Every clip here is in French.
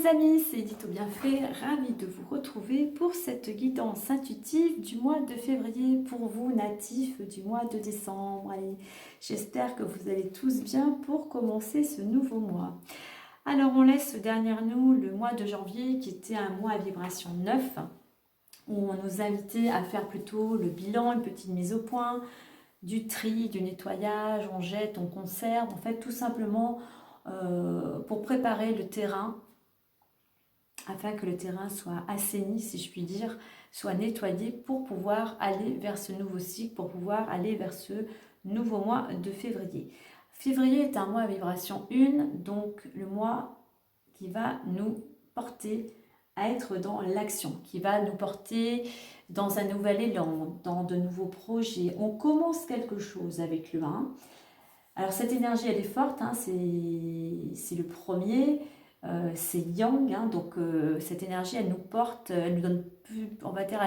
les amis, c'est Edith au Bienfait, ravie de vous retrouver pour cette guidance intuitive du mois de février pour vous natifs du mois de décembre. Allez, j'espère que vous allez tous bien pour commencer ce nouveau mois. Alors on laisse derrière nous le mois de janvier qui était un mois à vibration 9 où on nous invitait à faire plutôt le bilan, une petite mise au point, du tri, du nettoyage, on jette, on conserve, en fait tout simplement pour préparer le terrain afin que le terrain soit assaini, si je puis dire, soit nettoyé pour pouvoir aller vers ce nouveau cycle, pour pouvoir aller vers ce nouveau mois de février. Février est un mois à vibration 1, donc le mois qui va nous porter à être dans l'action, qui va nous porter dans un nouvel élan, dans de nouveaux projets. On commence quelque chose avec le 1. Alors cette énergie, elle est forte, hein, c'est le premier. C'est yang, hein, donc cette énergie, elle nous porte, elle nous donne plus, on va dire,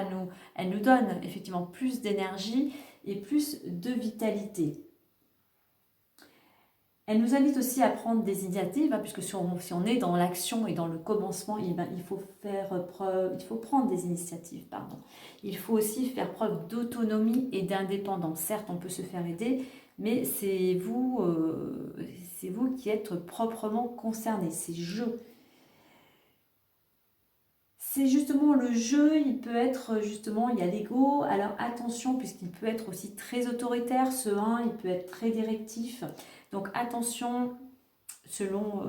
elle nous donne effectivement plus d'énergie et plus de vitalité. Elle nous invite aussi à prendre des initiatives, hein, puisque si on est dans l'action et dans le commencement, il faut prendre des initiatives, pardon. Il faut aussi faire preuve d'autonomie et d'indépendance. Certes, on peut se faire aider, mais c'est vous qui êtes proprement concerné. C'est je. C'est justement le jeu, il peut être justement, il y a l'ego, alors attention puisqu'il peut être aussi très autoritaire, ce 1, il peut être très directif. Donc attention, selon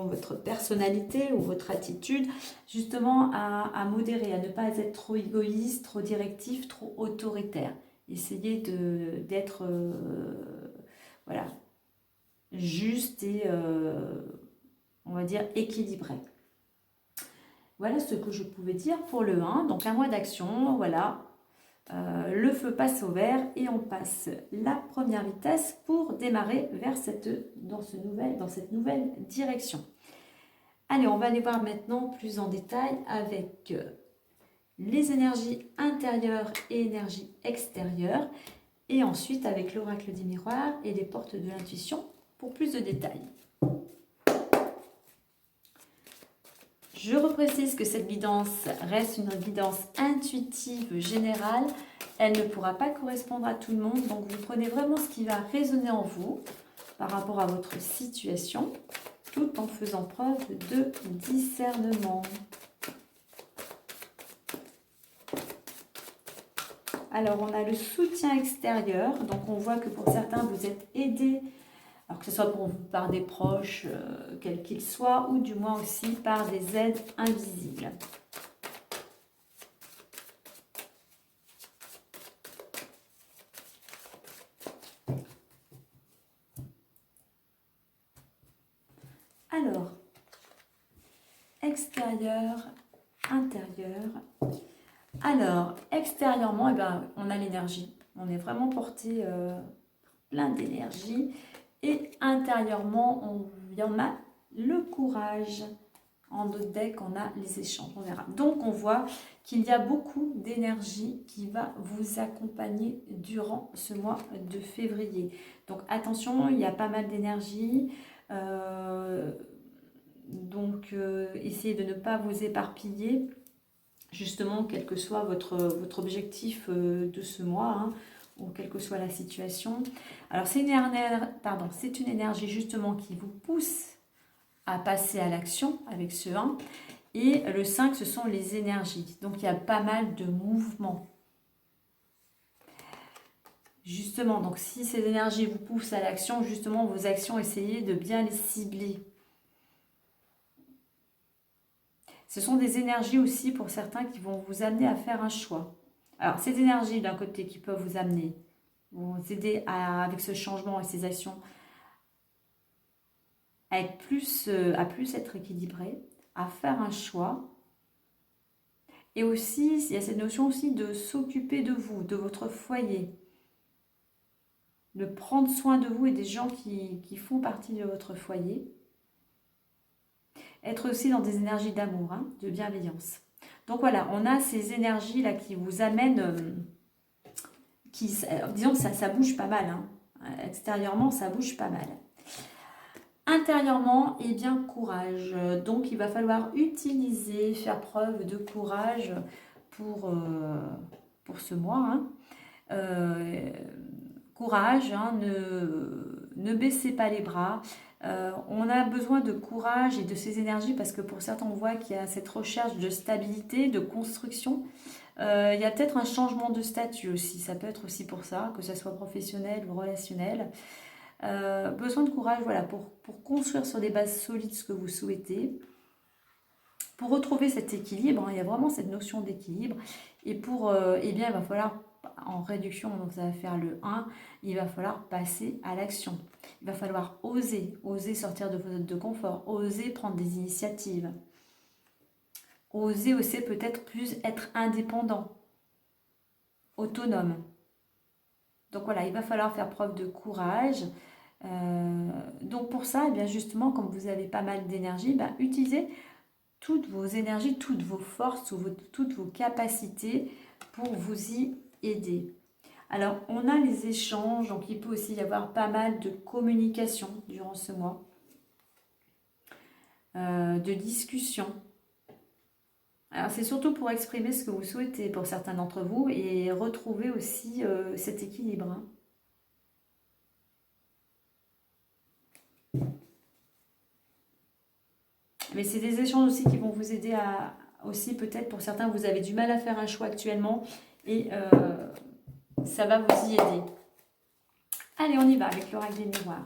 votre personnalité ou votre attitude, justement à modérer, à ne pas être trop égoïste, trop directif, trop autoritaire. Essayez d'être voilà, juste et on va dire équilibré. Voilà ce que je pouvais dire pour le 1. Donc un mois d'action, voilà. Le feu passe au vert et on passe la première vitesse pour démarrer vers dans cette nouvelle direction. Allez, on va aller voir maintenant plus en détail avec les énergies intérieures et énergies extérieures. Et ensuite avec l'oracle des miroirs et les portes de l'intuition pour plus de détails. Je reprécise que cette guidance reste une guidance intuitive générale. Elle ne pourra pas correspondre à tout le monde. Donc vous prenez vraiment ce qui va résonner en vous par rapport à votre situation, tout en faisant preuve de discernement. Alors on a le soutien extérieur. Donc on voit que pour certains vous êtes aidés. Alors que ce soit par des proches, quels qu'ils soient, ou du moins aussi par des aides invisibles. Alors, extérieur, intérieur. Alors, extérieurement, eh ben, on a l'énergie. On est vraiment porté plein d'énergie. Et intérieurement, il y en a le courage. En d'autres decks, on a les échanges, on verra. Donc, on voit qu'il y a beaucoup d'énergie qui va vous accompagner durant ce mois de février. Donc, attention, il y a pas mal d'énergie. Essayez de ne pas vous éparpiller. Justement, quel que soit votre objectif de ce mois, hein, ou quelle que soit la situation. Alors, c'est une énergie justement qui vous pousse à passer à l'action avec ce 1. Et le 5, ce sont les énergies. Donc, il y a pas mal de mouvements. Justement, donc si ces énergies vous poussent à l'action, justement, vos actions, essayez de bien les cibler. Ce sont des énergies aussi pour certains qui vont vous amener à faire un choix. Alors, ces énergies d'un côté qui peuvent vous amener, vous aider avec ce changement et ces actions à plus être équilibré, à faire un choix. Et aussi, il y a cette notion aussi de s'occuper de vous, de votre foyer, de prendre soin de vous et des gens qui font partie de votre foyer. Être aussi dans des énergies d'amour, hein, de bienveillance. Donc voilà, on a ces énergies-là qui vous amènent, disons que ça bouge pas mal. Hein. Extérieurement, ça bouge pas mal. Intérieurement, eh bien, courage. Donc, il va falloir utiliser, faire preuve de courage pour, euh, pour ce mois, hein. Euh, Courage, hein, ne baissez pas les bras. On a besoin de courage et de ces énergies parce que pour certains, on voit qu'il y a cette recherche de stabilité, de construction. Il y a peut-être un changement de statut aussi. Ça peut être aussi pour ça, que ce soit professionnel ou relationnel. Besoin de courage, voilà, pour construire sur des bases solides ce que vous souhaitez. Pour retrouver cet équilibre, hein, il y a vraiment cette notion d'équilibre. Et pour, eh bien, il va falloir, en réduction, donc ça va faire le 1, il va falloir passer à l'action. Il va falloir oser sortir de vos zones de confort, oser prendre des initiatives. Oser aussi peut-être plus être indépendant, autonome. Donc voilà, il va falloir faire preuve de courage. Donc pour ça, eh bien justement, comme vous avez pas mal d'énergie, ben, utilisez toutes vos énergies, toutes vos forces, toutes vos capacités pour vous y aider. Alors, on a les échanges, donc il peut aussi y avoir pas mal de communication durant ce mois, de discussion. Alors, c'est surtout pour exprimer ce que vous souhaitez pour certains d'entre vous et retrouver aussi cet équilibre, hein. Mais c'est des échanges aussi qui vont vous aider à, aussi peut-être pour certains, vous avez du mal à faire un choix actuellement et ça va vous y aider. Allez, on y va avec l'oracle des miroirs.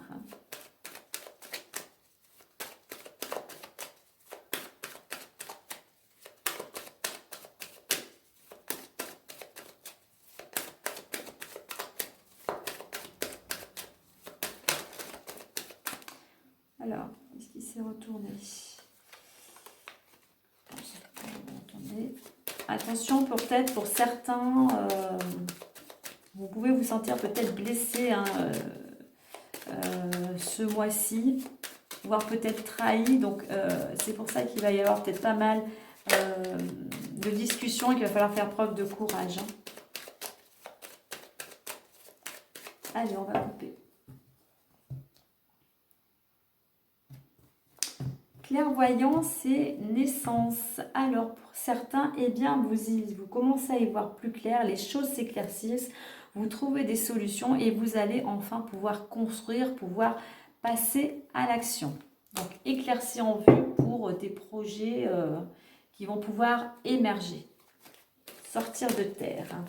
Alors, est-ce qu'il s'est retourné? Attendez. Attention, peut-être pour certains, vous pouvez vous sentir peut-être blessé, hein, ce mois-ci, voire peut-être trahi. Donc, c'est pour ça qu'il va y avoir peut-être pas mal de discussions et qu'il va falloir faire preuve de courage, hein. Allez, on va couper. Clairvoyance et naissance. Alors, pour certains, eh bien, vous commencez à y voir plus clair, les choses s'éclaircissent, vous trouvez des solutions et vous allez enfin pouvoir construire, pouvoir passer à l'action. Donc, éclairci en vue pour des projets qui vont pouvoir émerger, sortir de terre.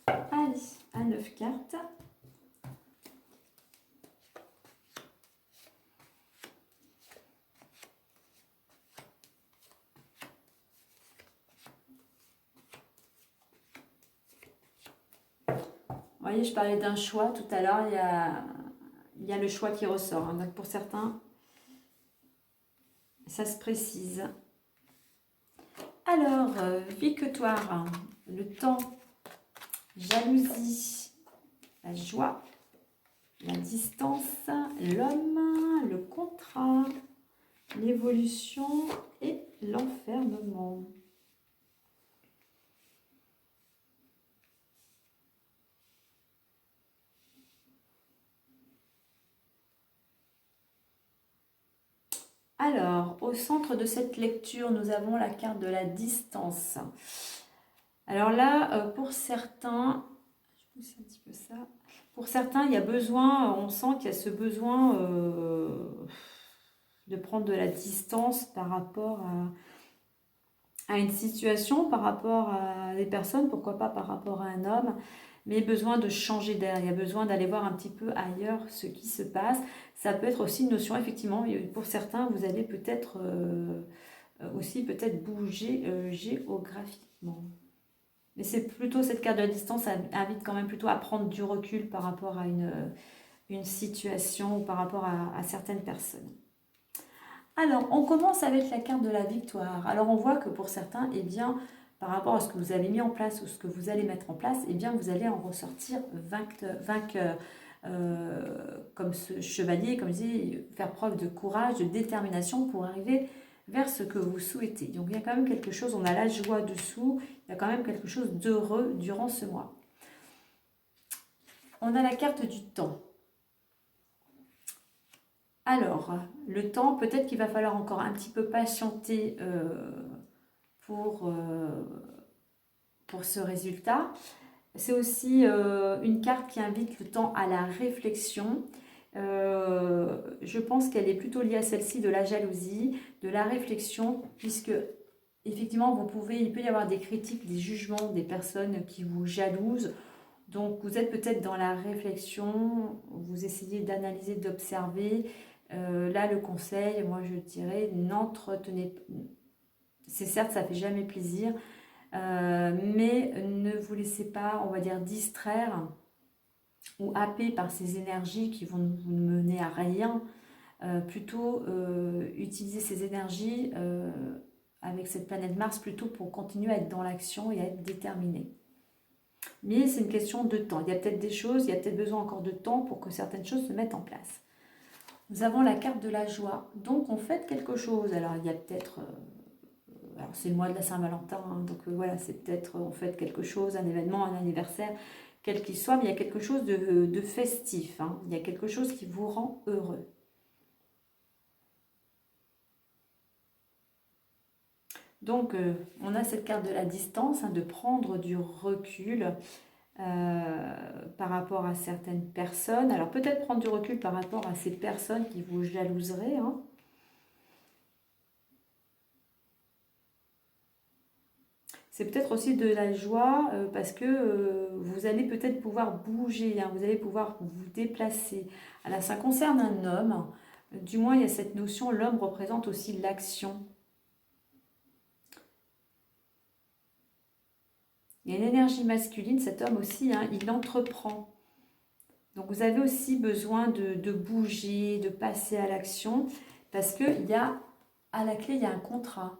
Allez, à 9 cartes. Vous voyez, je parlais d'un choix tout à l'heure, il y a le choix qui ressort, hein. Donc pour certains, ça se précise. Alors, victoire, le temps, jalousie, la joie, la distance, l'homme, le contrat, l'évolution et l'enfermement. Alors, au centre de cette lecture, nous avons la carte de la distance. Alors là, pour certains, je pousse un petit peu ça. Pour certains, il y a besoin, on sent qu'il y a ce besoin de prendre de la distance par rapport à une situation, par rapport à des personnes, pourquoi pas par rapport à un homme, mais besoin de changer d'air, il y a besoin d'aller voir un petit peu ailleurs ce qui se passe. Ça peut être aussi une notion, effectivement, pour certains, vous allez peut-être aussi peut-être bouger géographiquement. Mais c'est plutôt cette carte de la distance, ça invite quand même plutôt à prendre du recul par rapport à une situation ou par rapport à certaines personnes. Alors, on commence avec la carte de la victoire. Alors, on voit que pour certains, eh bien, par rapport à ce que vous avez mis en place ou ce que vous allez mettre en place, eh bien, vous allez en ressortir vainqueur, comme ce chevalier, comme je dis, faire preuve de courage, de détermination pour arriver vers ce que vous souhaitez. Donc il y a quand même quelque chose, on a la joie dessous, il y a quand même quelque chose d'heureux durant ce mois. On a la carte du temps. Alors, le temps, peut-être qu'il va falloir encore un petit peu patienter pour ce résultat. C'est aussi une carte qui invite le temps à la réflexion. Je pense qu'elle est plutôt liée à celle-ci de la jalousie, de la réflexion, puisque effectivement il peut y avoir des critiques, des jugements des personnes qui vous jalousent. Donc vous êtes peut-être dans la réflexion, vous essayez d'analyser, d'observer. Là le conseil, moi je dirais, n'entretenez, c'est certes ça fait jamais plaisir, mais ne vous laissez pas, on va dire, distraire ou happer par ces énergies qui vont vous mener à rien. Plutôt utiliser ces énergies avec cette planète Mars plutôt pour continuer à être dans l'action et à être déterminé. Mais c'est une question de temps. Il y a peut-être des choses, il y a peut-être besoin encore de temps pour que certaines choses se mettent en place. Nous avons la carte de la joie. Donc on fête quelque chose. Alors il y a peut-être... alors c'est le mois de la Saint-Valentin, hein, donc voilà, c'est peut-être on fête quelque chose, un événement, un anniversaire, quel qu'il soit, mais il y a quelque chose de festif. Hein. Il y a quelque chose qui vous rend heureux. Donc, on a cette carte de la distance, hein, de prendre du recul par rapport à certaines personnes. Alors, peut-être prendre du recul par rapport à ces personnes qui vous jalouseraient. Hein. C'est peut-être aussi de la joie parce que vous allez peut-être pouvoir bouger, hein, vous allez pouvoir vous déplacer. Alors, ça concerne un homme. Du moins, il y a cette notion, l'homme représente aussi l'action. Il y a une énergie masculine, cet homme aussi, hein, il entreprend. Donc vous avez aussi besoin de bouger, de passer à l'action, parce qu'il y a, à la clé, il y a un contrat.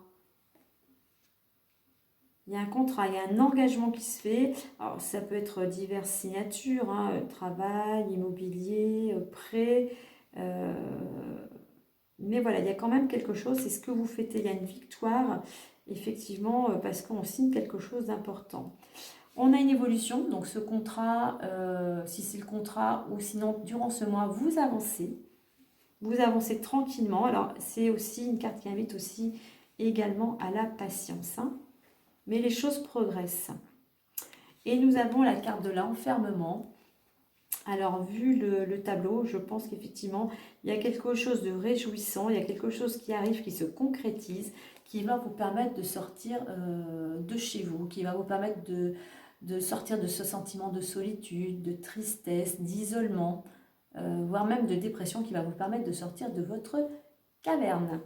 Il y a un contrat, il y a un engagement qui se fait. Alors ça peut être diverses signatures, hein, travail, immobilier, prêt. Mais voilà, il y a quand même quelque chose, c'est ce que vous fêtez, il y a une victoire, effectivement, parce qu'on signe quelque chose d'important. On a une évolution, donc ce contrat, si c'est le contrat ou sinon durant ce mois, vous avancez tranquillement. Alors c'est aussi une carte qui invite aussi également à la patience, hein. Mais les choses progressent. Et nous avons la carte de l'enfermement. Alors vu le tableau, je pense qu'effectivement il y a quelque chose de réjouissant, il y a quelque chose qui arrive, qui se concrétise, qui va vous permettre de sortir de chez vous, qui va vous permettre de sortir de ce sentiment de solitude, de tristesse, d'isolement, voire même de dépression, qui va vous permettre de sortir de votre caverne.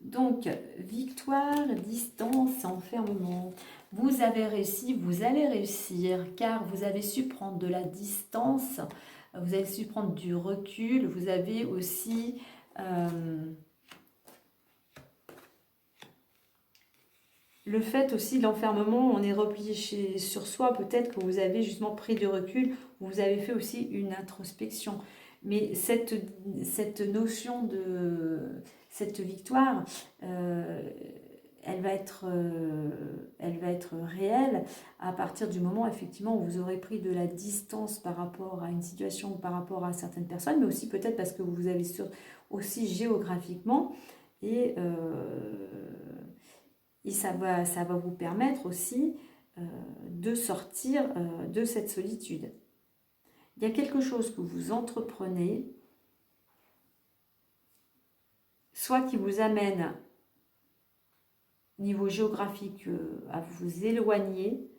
Donc, victoire, distance, enfermement. Vous avez réussi, vous allez réussir, car vous avez su prendre de la distance, vous avez su prendre du recul, vous avez aussi... le fait aussi, l'enfermement, on est replié sur soi, peut-être que vous avez justement pris du recul, vous avez fait aussi une introspection. Mais cette notion de cette victoire, elle va être réelle à partir du moment effectivement où vous aurez pris de la distance par rapport à une situation, par rapport à certaines personnes, mais aussi peut-être parce que vous avez aussi géographiquement et ça va vous permettre aussi de sortir de cette solitude. Il y a quelque chose que vous entreprenez, soit qui vous amène, niveau géographique, à vous éloigner,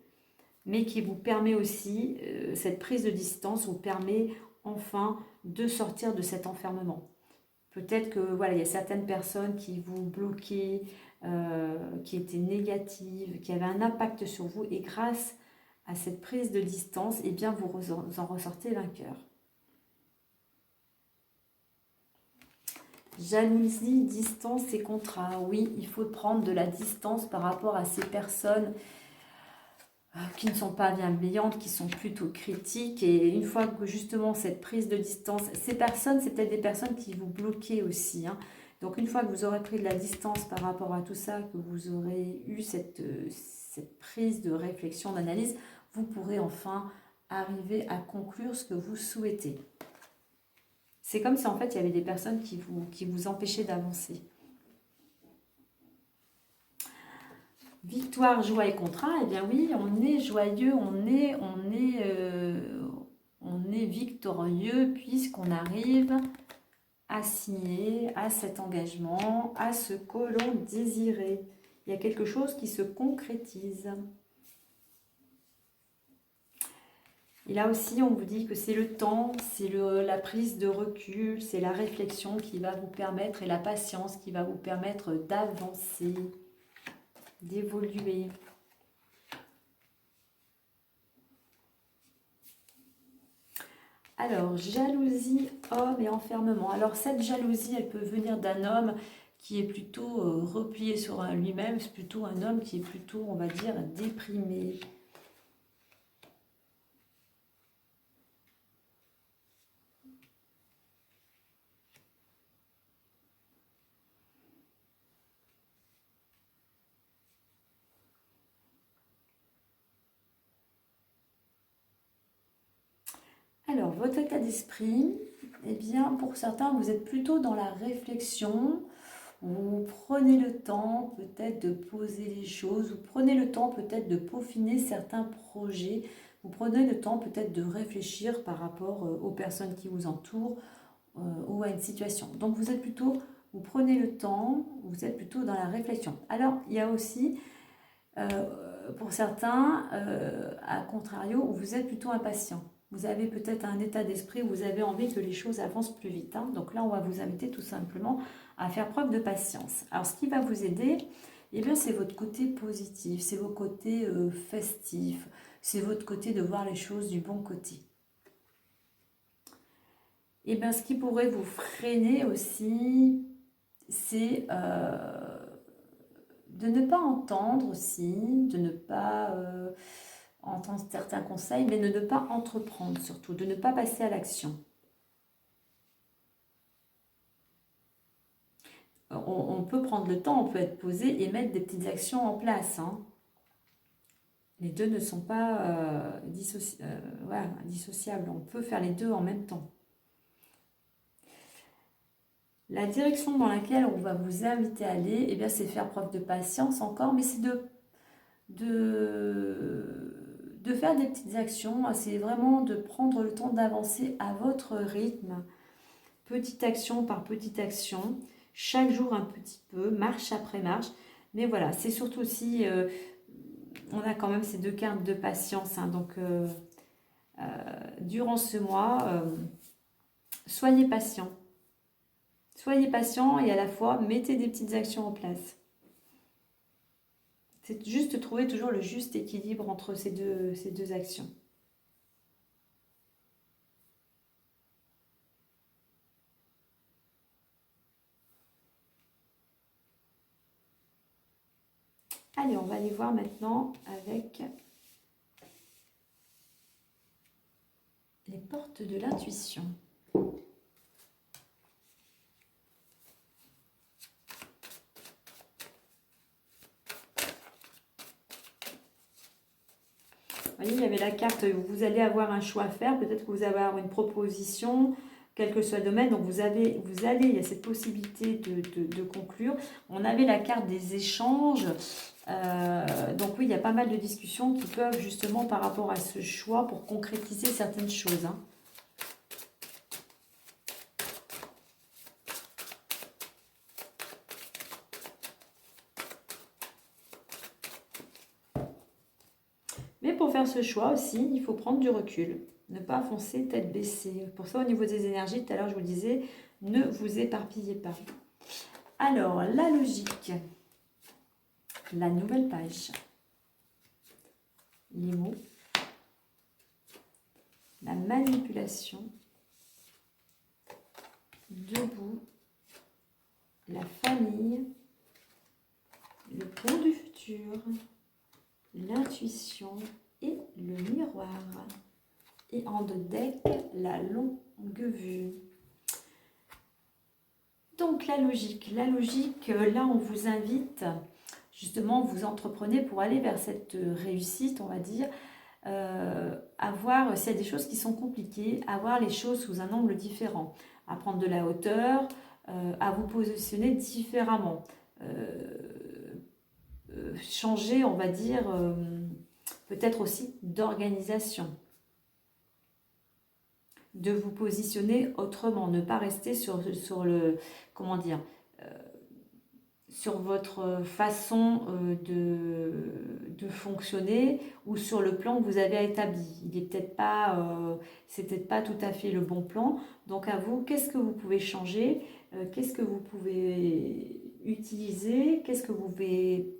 mais qui vous permet aussi, cette prise de distance vous permet enfin de sortir de cet enfermement. Peut-être que voilà, il y a certaines personnes qui vous bloquaient, qui étaient négatives, qui avaient un impact sur vous, et grâce à cette prise de distance, eh bien vous en ressortez vainqueur. Jalousie, distance et contrat. Oui, il faut prendre de la distance par rapport à ces personnes qui ne sont pas bienveillantes, qui sont plutôt critiques. Et une fois que justement cette prise de distance, ces personnes, c'est peut-être des personnes qui vous bloquaient aussi, hein. Donc une fois que vous aurez pris de la distance par rapport à tout ça, que vous aurez eu cette prise de réflexion, d'analyse, vous pourrez enfin arriver à conclure ce que vous souhaitez. C'est comme si en fait il y avait des personnes qui vous empêchaient d'avancer. Victoire, joie et contrat, eh bien oui, on est joyeux, on est victorieux puisqu'on arrive à signer, à cet engagement, à ce que l'on désirait. Il y a quelque chose qui se concrétise. Et là aussi, on vous dit que c'est le temps, c'est la prise de recul, c'est la réflexion qui va vous permettre, et la patience qui va vous permettre d'avancer, d'évoluer. Alors, jalousie, homme et enfermement. Alors, cette jalousie, elle peut venir d'un homme qui est plutôt replié sur lui-même. C'est plutôt un homme qui est plutôt, on va dire, déprimé. Alors, votre état d'esprit, eh bien, pour certains, vous êtes plutôt dans la réflexion. Vous prenez le temps peut-être de poser les choses, vous prenez le temps peut-être de peaufiner certains projets, vous prenez le temps peut-être de réfléchir par rapport aux personnes qui vous entourent ou à une situation. Donc vous êtes plutôt, vous prenez le temps, vous êtes plutôt dans la réflexion. Alors il y a aussi, pour certains, à contrario, vous êtes plutôt impatient. Vous avez peut-être un état d'esprit où vous avez envie que les choses avancent plus vite, hein. Donc là, on va vous inviter tout simplement à faire preuve de patience. Alors, ce qui va vous aider, eh bien, c'est votre côté positif, c'est vos côtés festifs, c'est votre côté de voir les choses du bon côté. Et bien, ce qui pourrait vous freiner aussi, c'est de ne pas entendre aussi, de ne pas entendre certains conseils, mais de ne pas entreprendre surtout, de ne pas passer à l'action. On peut prendre le temps, on peut être posé et mettre des petites actions en place, hein. Les deux ne sont pas voilà, dissociables, on peut faire les deux en même temps. La direction dans laquelle on va vous inviter à aller, eh bien, c'est faire preuve de patience encore, mais c'est de faire des petites actions, c'est vraiment de prendre le temps d'avancer à votre rythme, petite action par petite action, chaque jour un petit peu, marche après marche. Mais voilà, c'est surtout aussi, on a quand même ces deux cartes de patience, hein, donc durant ce mois, soyez patient. Soyez patient et à la fois, mettez des petites actions en place. C'est juste trouver toujours le juste équilibre entre ces deux actions. Allez, on va aller voir maintenant avec les portes de l'intuition. Vous voyez, il y avait la carte, vous allez avoir un choix à faire, peut-être que vous allez avoir une proposition, quel que soit le domaine, donc vous allez, il y a cette possibilité de conclure. On avait la carte des échanges, donc oui, il y a pas mal de discussions qui peuvent justement par rapport à ce choix pour concrétiser certaines choses, hein. Mais pour faire ce choix aussi, il faut prendre du recul, ne pas foncer tête baissée. Pour ça, au niveau des énergies, tout à l'heure, je vous le disais, ne vous éparpillez pas. Alors, la logique, la nouvelle page, les mots, la manipulation, debout, la famille, le pont du futur, l'intuition et le miroir. Et en deux decks, la longue vue. Donc la logique, là on vous invite, justement vous entreprenez pour aller vers cette réussite, on va dire, à voir s'il y a des choses qui sont compliquées, à voir les choses sous un angle différent, à prendre de la hauteur, à vous positionner différemment, changer, on va dire, peut-être aussi d'organisation, de vous positionner autrement, ne pas rester sur le, comment dire, sur votre façon de fonctionner ou sur le plan que vous avez établi. Il est peut-être pas, c'est peut-être pas tout à fait le bon plan. Donc à vous, qu'est-ce que vous pouvez changer, qu'est-ce que vous pouvez utiliser, qu'est-ce que vous pouvez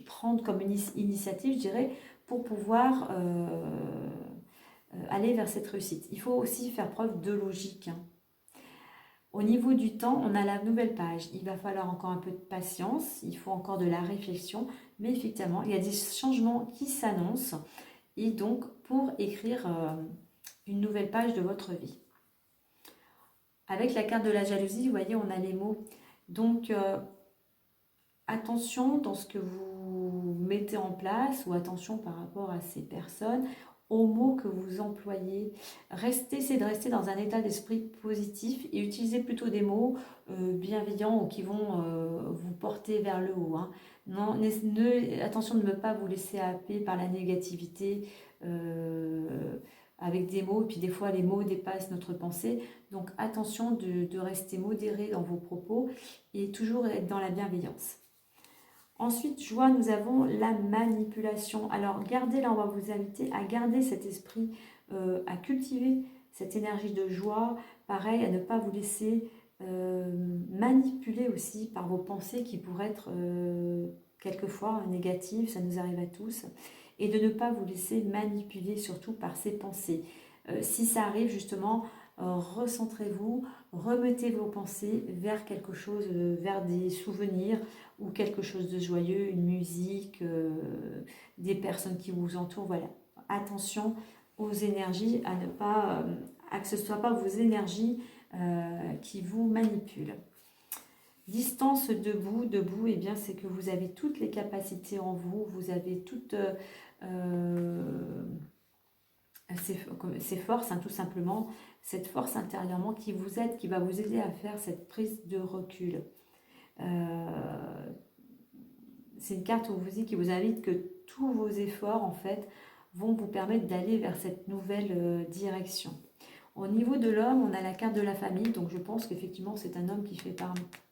prendre comme initiative, je dirais, pour pouvoir aller vers cette réussite. Il faut aussi faire preuve de logique, hein. Au niveau du temps, on a la nouvelle page. Il va falloir encore un peu de patience, il faut encore de la réflexion, mais effectivement, il y a des changements qui s'annoncent et donc pour écrire une nouvelle page de votre vie. Avec la carte de la jalousie, vous voyez, on a les mots. Donc, attention dans ce que vous mettez en place ou attention par rapport à ces personnes, aux mots que vous employez. Essayez de rester dans un état d'esprit positif et utilisez plutôt des mots bienveillants ou qui vont vous porter vers le haut, hein. Non, attention de ne pas vous laisser happer par la négativité avec des mots, et puis des fois les mots dépassent notre pensée. Donc attention de rester modéré dans vos propos et toujours être dans la bienveillance. Ensuite, joie, nous avons la manipulation. Alors, gardez, là, on va vous inviter à garder cet esprit, à cultiver cette énergie de joie. Pareil, à ne pas vous laisser manipuler aussi par vos pensées qui pourraient être quelquefois négatives, ça nous arrive à tous. Et de ne pas vous laisser manipuler surtout par ces pensées. Si ça arrive, justement, recentrez-vous, remettez vos pensées vers quelque chose, vers des souvenirs ou quelque chose de joyeux, une musique, des personnes qui vous entourent. Voilà, attention aux énergies, à ne pas, à que ce ne soit pas vos énergies qui vous manipulent. Distance debout, eh bien c'est que vous avez toutes les capacités en vous, vous avez toutes ces forces, hein, tout simplement, cette force intérieurement qui vous aide, qui va vous aider à faire cette prise de recul. C'est une carte qui vous invite que tous vos efforts, en fait, vont vous permettre d'aller vers cette nouvelle direction. Au niveau de l'homme, on a la carte de la famille, donc je pense qu'effectivement, c'est un homme qui fait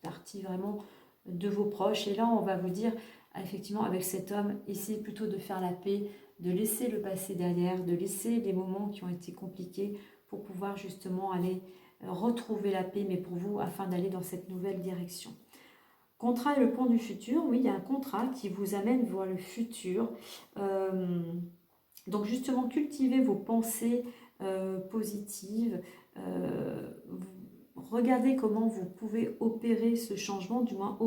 partie vraiment de vos proches. Et là, on va vous dire, effectivement, avec cet homme, essayez plutôt de faire la paix, de laisser le passé derrière, de laisser les moments qui ont été compliqués pour pouvoir justement aller retrouver la paix, mais pour vous, afin d'aller dans cette nouvelle direction. Contrat et le pont du futur, oui, il y a un contrat qui vous amène vers le futur. Donc justement, cultivez vos pensées positives. Regardez comment vous pouvez opérer ce changement, du moins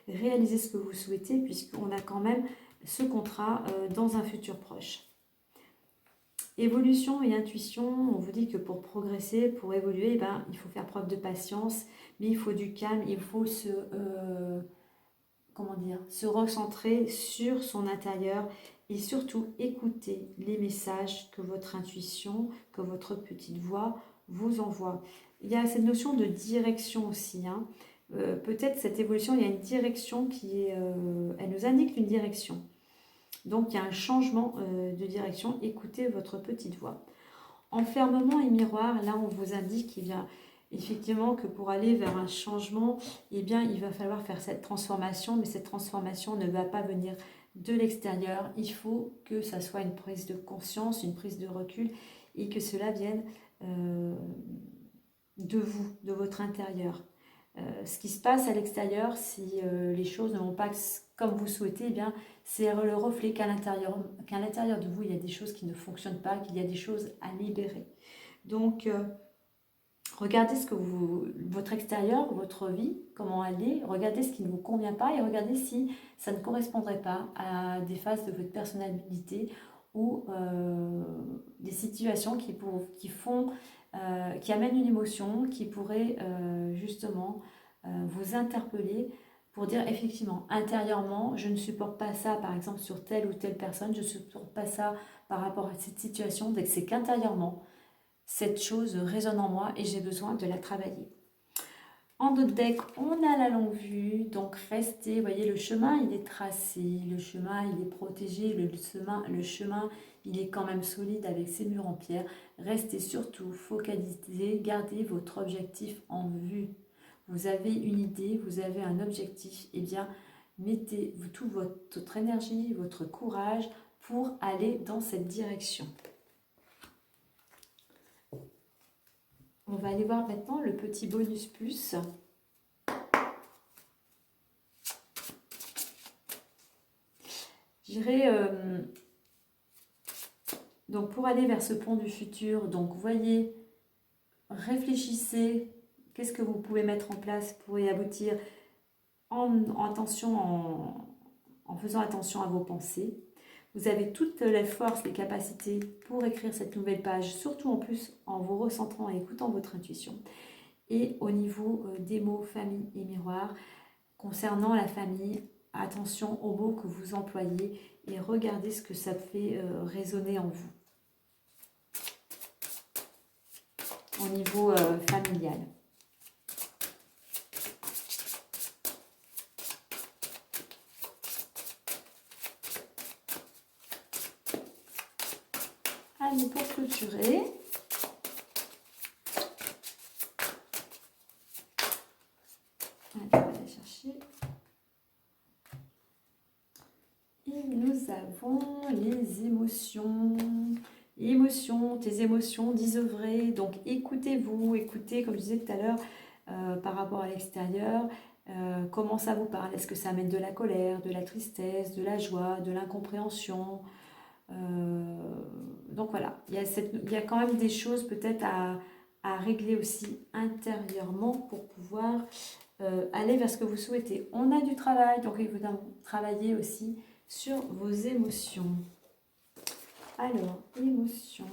réaliser ce que vous souhaitez, puisqu'on a quand même ce contrat dans un futur proche. Évolution et intuition, on vous dit que pour progresser, pour évoluer, eh ben, il faut faire preuve de patience, mais il faut du calme, il faut se recentrer sur son intérieur et surtout écouter les messages que votre intuition, que votre petite voix vous envoie. Il y a cette notion de direction aussi, hein. Peut-être cette évolution, il y a une direction elle nous indique une direction. Donc, il y a un changement de direction. Écoutez votre petite voix. Enfermement et miroir, là, on vous indique qu'il y a effectivement que pour aller vers un changement, eh bien, il va falloir faire cette transformation. Mais cette transformation ne va pas venir de l'extérieur. Il faut que ça soit une prise de conscience, une prise de recul et que cela vienne de vous, de votre intérieur. Ce qui se passe à l'extérieur, si les choses ne vont pas comme vous souhaitez, eh bien, c'est le reflet qu'à l'intérieur de vous, il y a des choses qui ne fonctionnent pas, qu'il y a des choses à libérer. Donc, Regardez votre extérieur, votre vie, comment elle est. Regardez ce qui ne vous convient pas et regardez si ça ne correspondrait pas à des phases de votre personnalité ou des situations qui amènent une émotion, qui pourraient justement vous interpeller pour dire effectivement, intérieurement, je ne supporte pas ça, par exemple, sur telle ou telle personne, je ne supporte pas ça par rapport à cette situation, dès que c'est qu'intérieurement, cette chose résonne en moi et j'ai besoin de la travailler. En notre deck, on a la longue vue, donc restez, voyez, le chemin, il est tracé, le chemin, il est protégé, le chemin, il est quand même solide avec ses murs en pierre. Restez surtout focalisés, gardez votre objectif en vue. Vous avez une idée, vous avez un objectif, et bien, mettez toute votre énergie, votre courage pour aller dans cette direction. On va aller voir maintenant le petit bonus plus. J'irai donc pour aller vers ce pont du futur. Donc voyez, réfléchissez, qu'est-ce que vous pouvez mettre en place pour y aboutir en faisant attention à vos pensées. Vous avez toutes les forces, les capacités pour écrire cette nouvelle page, surtout en plus en vous recentrant et écoutant votre intuition. Et au niveau des mots famille et miroir, concernant la famille, attention aux mots que vous employez et regardez ce que ça fait résonner en vous. Au niveau familial. Allez, pour clôturer, allez, on va aller chercher. Et nous avons les émotions. Émotions, tes émotions désœuvrées. Donc écoutez-vous, écoutez, comme je disais tout à l'heure, par rapport à l'extérieur, comment ça vous parle? Est-ce que ça amène de la colère, de la tristesse, de la joie, de l'incompréhension? Donc voilà, il y a quand même des choses peut-être à régler aussi intérieurement pour pouvoir aller vers ce que vous souhaitez. On a du travail, donc il faut travailler aussi sur vos émotions. Alors, émotions.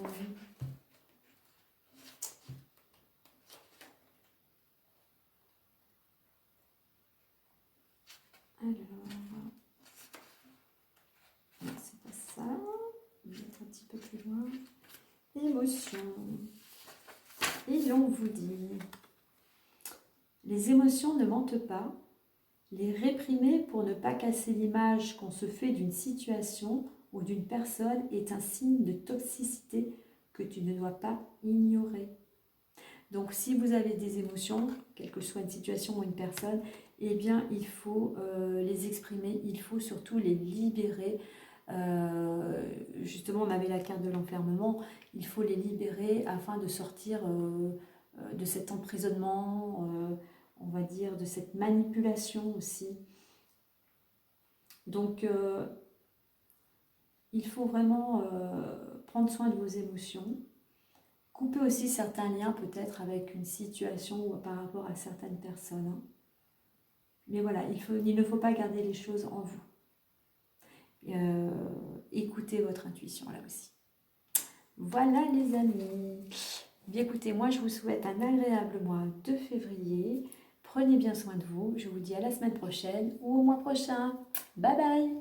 Alors, c'est pas ça. Je vais mettre un petit peu plus loin. Émotions. Et l'on vous dit, les émotions ne mentent pas. Les réprimer pour ne pas casser l'image qu'on se fait d'une situation ou d'une personne est un signe de toxicité que tu ne dois pas ignorer. Donc si vous avez des émotions, quelle que soit une situation ou une personne, eh bien il faut les exprimer, il faut surtout les libérer. Justement, on avait la carte de l'enfermement, il faut les libérer afin de sortir de cet emprisonnement, on va dire de cette manipulation aussi. Donc il faut vraiment prendre soin de vos émotions. Couper aussi certains liens peut-être avec une situation ou par rapport à certaines personnes. Hein. Mais voilà, il ne faut pas garder les choses en vous. Écoutez votre intuition là aussi. Voilà les amis. Bien écoutez, moi je vous souhaite un agréable mois de février. Prenez bien soin de vous. Je vous dis à la semaine prochaine ou au mois prochain. Bye bye.